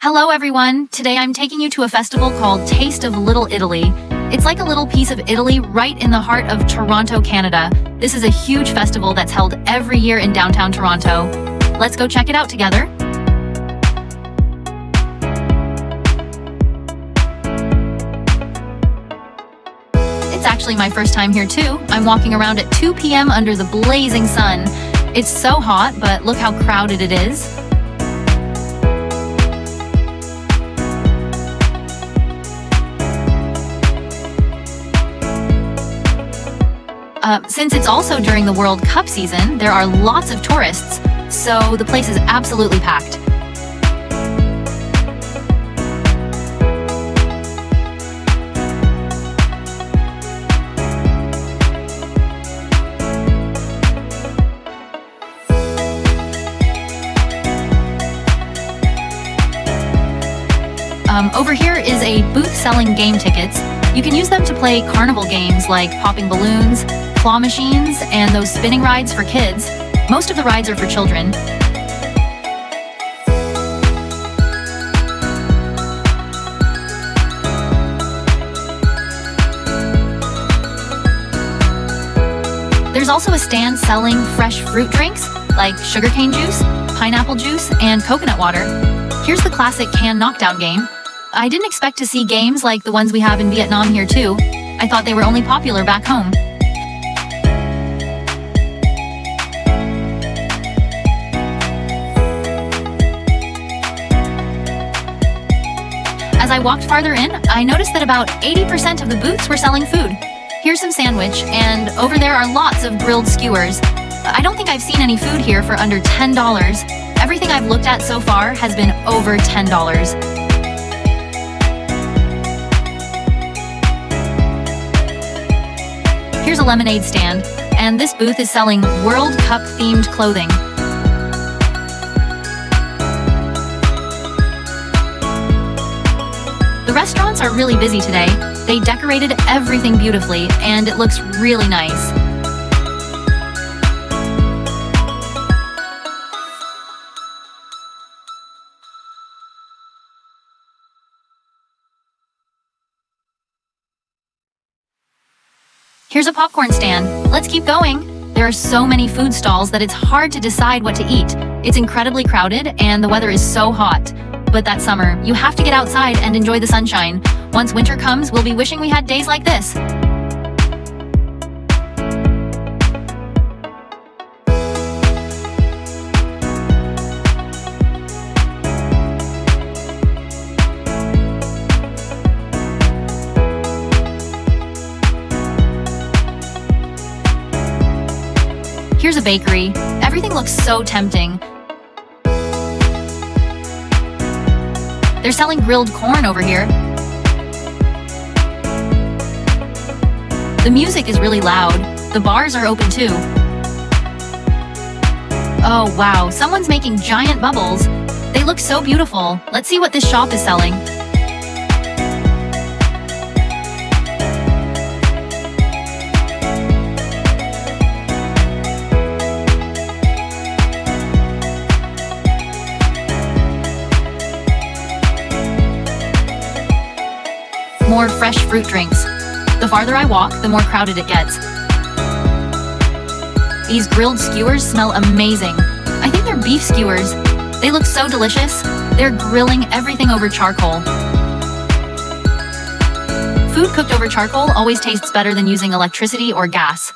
Hello everyone! Today I'm taking you to a festival called Taste of Little Italy. It's like a little piece of Italy right in the heart of Toronto, Canada. This is a huge festival that's held every year in downtown Toronto. Let's go check it out together. It's actually my first time here too. I'm walking around at 2 p.m. under the blazing sun. It's so hot, but look how crowded it is. Since it's also during the World Cup season, there are lots of tourists, so the place is absolutely packed. Over here is a booth selling game tickets. You can use them to play carnival games like popping balloons, claw machines, and those spinning rides for kids. Most of the rides are for children. There's also a stand selling fresh fruit drinks like sugarcane juice, pineapple juice, and coconut water. Here's the classic can knockdown game. I didn't expect to see games like the ones we have in Vietnam here too. I thought they were only popular back home. As I walked farther in, I noticed that about 80% of the booths were selling food. Here's some sandwich, and over there are lots of grilled skewers. I don't think I've seen any food here for under $10. Everything I've looked at so far has been over $10. Here's a lemonade stand, and this booth is selling World Cup themed clothing. The restaurants are really busy today. They decorated everything beautifully, and it looks really nice. Here's a popcorn stand. Let's keep going. There are so many food stalls that it's hard to decide what to eat. It's incredibly crowded and the weather is so hot. But that's summer. You have to get outside and enjoy the sunshine. Once winter comes, we'll be wishing we had days like this. Here's a bakery. Everything looks so tempting. They're selling grilled corn over here. The music is really loud. The bars are open too. Oh wow, someone's making giant bubbles. They look so beautiful. Let's see what this shop is selling. More fresh fruit drinks. The farther I walk, the more crowded it gets. These grilled skewers smell amazing. I think they're beef skewers. They look so delicious. They're grilling everything over charcoal. Food cooked over charcoal always tastes better than using electricity or gas.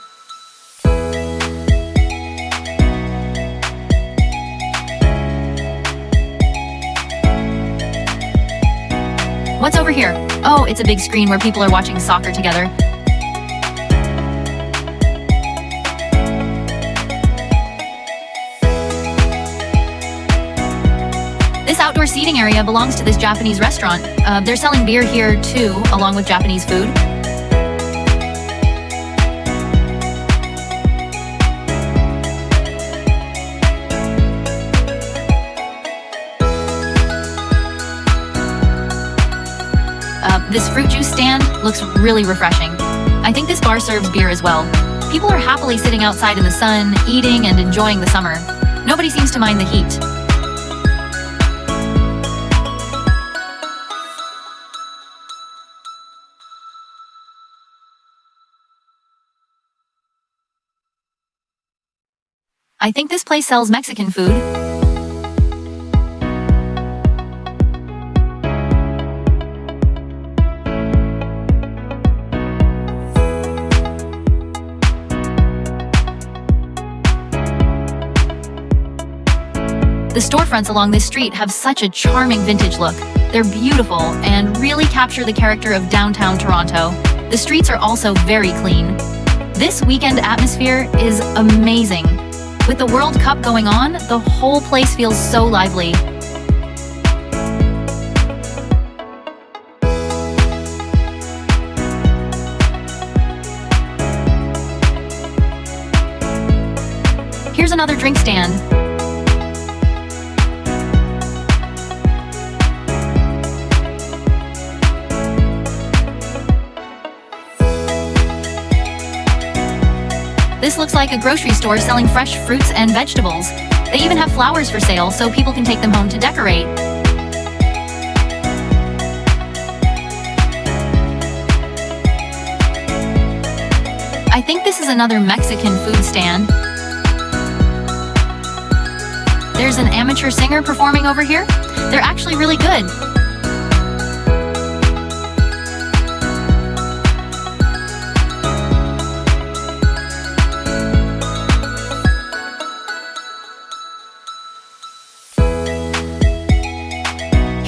What's over here? Oh, it's a big screen where people are watching soccer together. This outdoor seating area belongs to this Japanese restaurant. They're selling beer here too, along with Japanese food. This fruit juice stand looks really refreshing. I think this bar serves beer as well. People are happily sitting outside in the sun, eating and enjoying the summer. Nobody seems to mind the heat. I think this place sells Mexican food. The storefronts along this street have such a charming vintage look. They're beautiful and really capture the character of downtown Toronto. The streets are also very clean. This weekend atmosphere is amazing. With the World Cup going on, the whole place feels so lively. Here's another drink stand. This looks like a grocery store selling fresh fruits and vegetables. They even have flowers for sale so people can take them home to decorate. I think this is another Mexican food stand. There's an amateur singer performing over here. They're actually really good.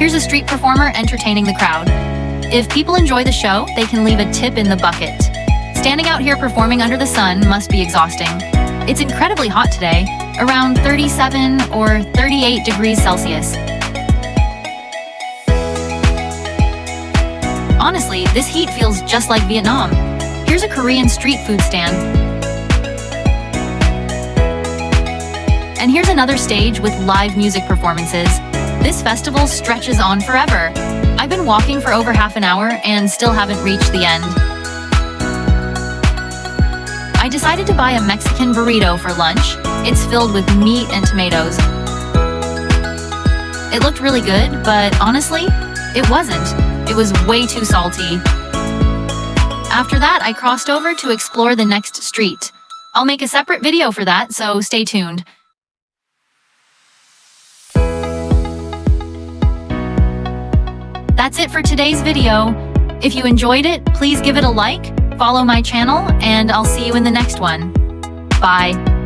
Here's a street performer entertaining the crowd. If people enjoy the show, they can leave a tip in the bucket. Standing out here performing under the sun must be exhausting. It's incredibly hot today, around 37 or 38 degrees Celsius. Honestly, this heat feels just like Vietnam. Here's a Korean street food stand. And here's another stage with live music performances. This festival stretches on forever. I've been walking for over half an hour and still haven't reached the end. I decided to buy a Mexican burrito for lunch. It's filled with meat and tomatoes. It looked really good, but honestly, it wasn't. It was way too salty. After that, I crossed over to explore the next street. I'll make a separate video for that, so stay tuned. That's it for today's video. If you enjoyed it, please give it a like, follow my channel, and I'll see you in the next one. Bye.